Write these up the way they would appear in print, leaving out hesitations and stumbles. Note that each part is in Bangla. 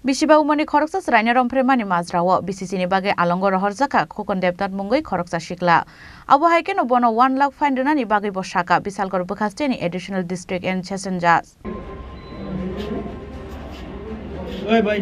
Bisiba umani khoroksa sraina rompremani mazrawo BCC ni bage alongo rohor jaka khokon debdat mungoi khoroksa shikla abo haike no bono 1 lakh fine ni bage bo shaka bisalgor bukhasteni additional district and session judge ওই ভাই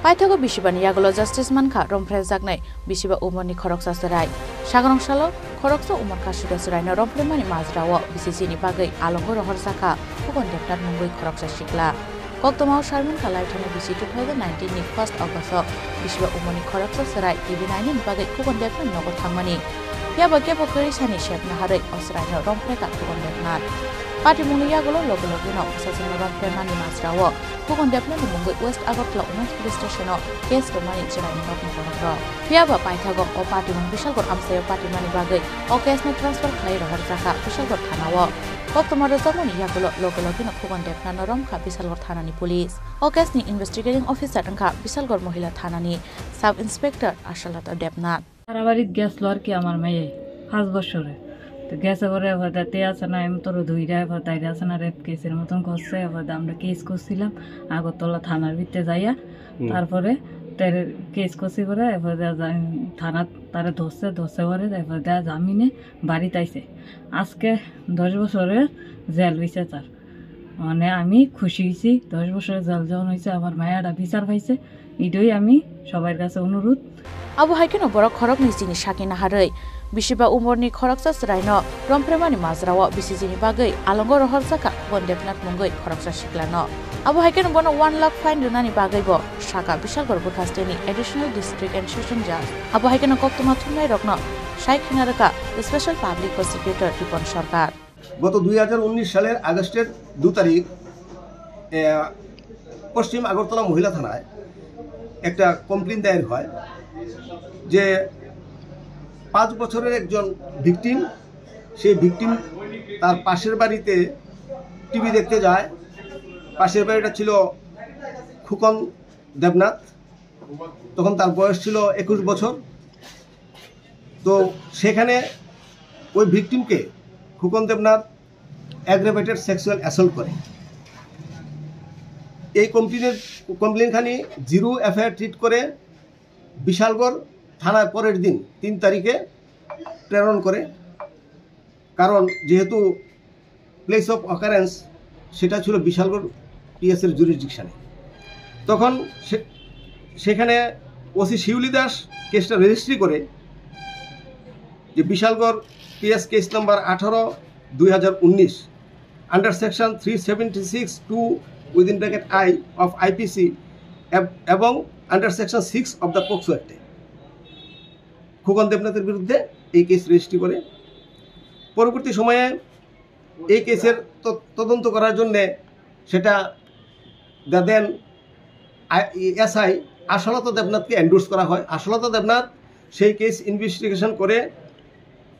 Paithago Bishibani Yagolo Justice Manka Rompre Zagnai Bishiba Umani Khoroksa Sarai Shaganong Shalo Khoroksa Umar Kashuga Sarai no Rompremani Mazrawo BCC ni bagai Alongo Rohor Saka Khokon Debtat Mungoi Khoroksa Shikla Koktomao Sharman Kalai Thane BC 2019 ni 1st August Bishiba Umani Khoroksa Sarai TV9 ni bagai Khokon Debtat Nogo Thangmani Yaba Kepo Kari Sani Shep Naharai Osrai no Rompre Ka Khokon Debtat Parti Mulia Golo Logo no Sasana Rompremani Mazrawo Khokon Debtat Mungoi West Agartala Women's Police Station case to mani chirai ni nok mo Piaba Paithago o parti mun Bishalgor amsayo parti mani bagai o case no transfer khlai rohor jaka Bishalgor thanawo Koktomar zamoni yagulo logo no Khokon Debtat no romkha Bishalgor thana ni police o case ni investigating officer angka Bishalgor mohila thana ni sub inspector Ashalata Debnat Arabarit gas lor ki amar meye 5 বছরে তো গ্যাস এবারে হঠাৎই আছে না আমি তোর ধুইরা হঠাৎ আছে না রেপ কেসের মতন করছে হঠাৎ আমরা কেস করছিলাম আগরতলা থানার ভিতরে যাইয়া তারপরে তার কেস করছি করে এবার থানা তারে ধরছে পরে এবার জামিনে বাড়িতে আইছে আজকে 10 বছরের জেল হইছে তার মানে আমি খুশি হইছি 10 বছরের জেল যখন হইছে আমার মায়াটা বিচার পাইছে এটাই আমি সবার কাছে অনুরোধ Abu haikeno borok khorok ni jini shakina harai Bishiba umorni khoroksa sraino rompremani mazrawo BCC ni bagai alongo rohor jaka Khokon Debtat mungoi khoroksa shiklano Abu haikeno bono 1 lakh fine ni bagai bo shaka Bishalgor bukhasteni additional district and session judge Abu haikeno koktoma thumnai rokno Shaikhinaraka special public prosecutor Ripon Sarkar গত 2019 সালের আগস্টের 2 তারিখ পশ্চিম আগরতলা মহিলা থানায় একটা কমপ্লেইন দায়ের হয় যে 5 বছরের একজন ভিকটিম সেই ভিকটিম তার পাশের বাড়িতে টিভি দেখতে যায় পাশের বাড়িটা ছিল খোকন দেবনাথ তখন তার বয়স ছিল 21 বছর তো সেখানে ওই ভিকটিমকে Khokon Debnath aggravated sexual assault করে এই কমপ্লেইনখানি জিরো এফআইআর ট্রিট করে বিশালগড় থানায় পরের দিন 3 তারিখে প্রেরণ করে কারণ যেহেতু প্লেস অফ অকারেন্স সেটা ছিল বিশালগড় পিএস এর জুরিসডিকশনে তখন সেখানে ওসি শিউলি দাস কেসটা রেজিস্ট্রি করে যে Bishalgarh PS case number 18/2019 under section 376(2) within bracket I of IPC এবং under section 6 of the POCSO অ্যাক্টে খোকন দেবনাথের বিরুদ্ধে এই কেস রেজিস্ট্রি করে পরবর্তী সময়ে এই কেসের তদন্ত করার জন্য সেটা দেন এসআই আশালতা দেবনাথকে এন্ডোর্স করা হয় আশালতা দেবনাথ সেই কেস ইনভেস্টিগেশন করে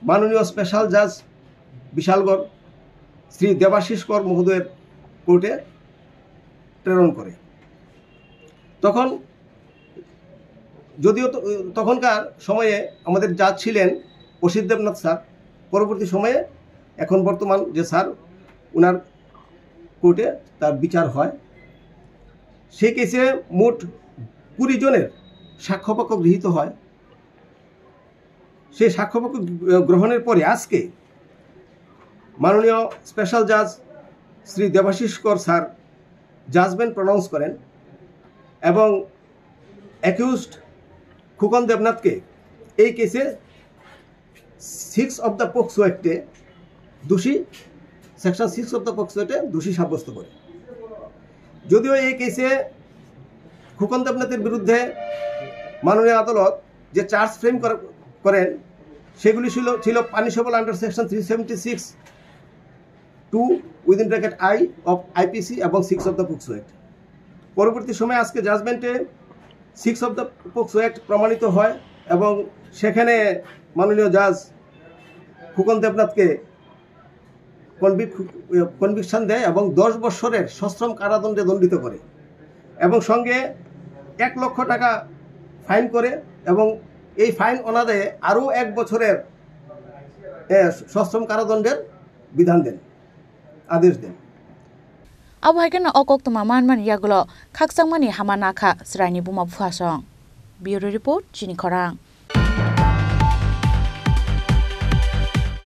মাননীয় স্পেশাল জাজ বিশালগড় শ্রী দেবাশিস কর মহোদয়ের কোর্টে প্রেরণ করে তখন যদিও তখনকার সময়ে আমাদের জাজ ছিলেন অসিত দেবনাথ স্যার পরবর্তী সময়ে এখন বর্তমান যে স্যার ওনার কোর্টে তার বিচার হয় সেই কেসে মোট 20 জনের সাক্ষ্যপক্ষ গৃহীত হয় সেই সাক্ষ্যপক্ষ গ্রহণের পরে আজকে মাননীয় স্পেশাল জাজ শ্রী দেবাশিস কর স্যার জাজমেন্ট প্রনাউন্স করেন এবং অ্যাকিউজড খোকন দেবনাথকে এই কেসে 6 অফ দ্য পোক্সো অ্যাক্টে দোষী সেকশন 6 অফ দ্য পোক্সো অ্যাক্টে দোষী সাব্যস্ত করে যদিও এই কেসে খোকন দেবনাথের বিরুদ্ধে মাননীয় আদালত যে চার্জ ফ্রেম করেন সেগুলি ছিল punishable under section 376(2) within bracket I of IPC এবং 6 অফ দ্য পোক্সো অ্যাক্ট পরবর্তী সময়ে আজকে জাজমেন্টে 6 অফ দ্য পোক্সো অ্যাক্ট প্রমাণিত হয় এবং সেখানে মাননীয় জাজ খোকন দেবনাথকে কনভিকশন দেয় এবং 10 বছরের সশ্রম কারাদণ্ডে দণ্ডিত করে এবং সঙ্গে 1 লক্ষ টাকা ফাইন করে এবং এই ফাইন অনাদায়ে আরও 1 বছরের সশ্রম কারাদণ্ডের বিধান দেন, আদেশ দেন। Abu haikena okok tuma man yagulo khaksang mani hama nakha sraini buma phuasong. Bureau report Chini Khorang.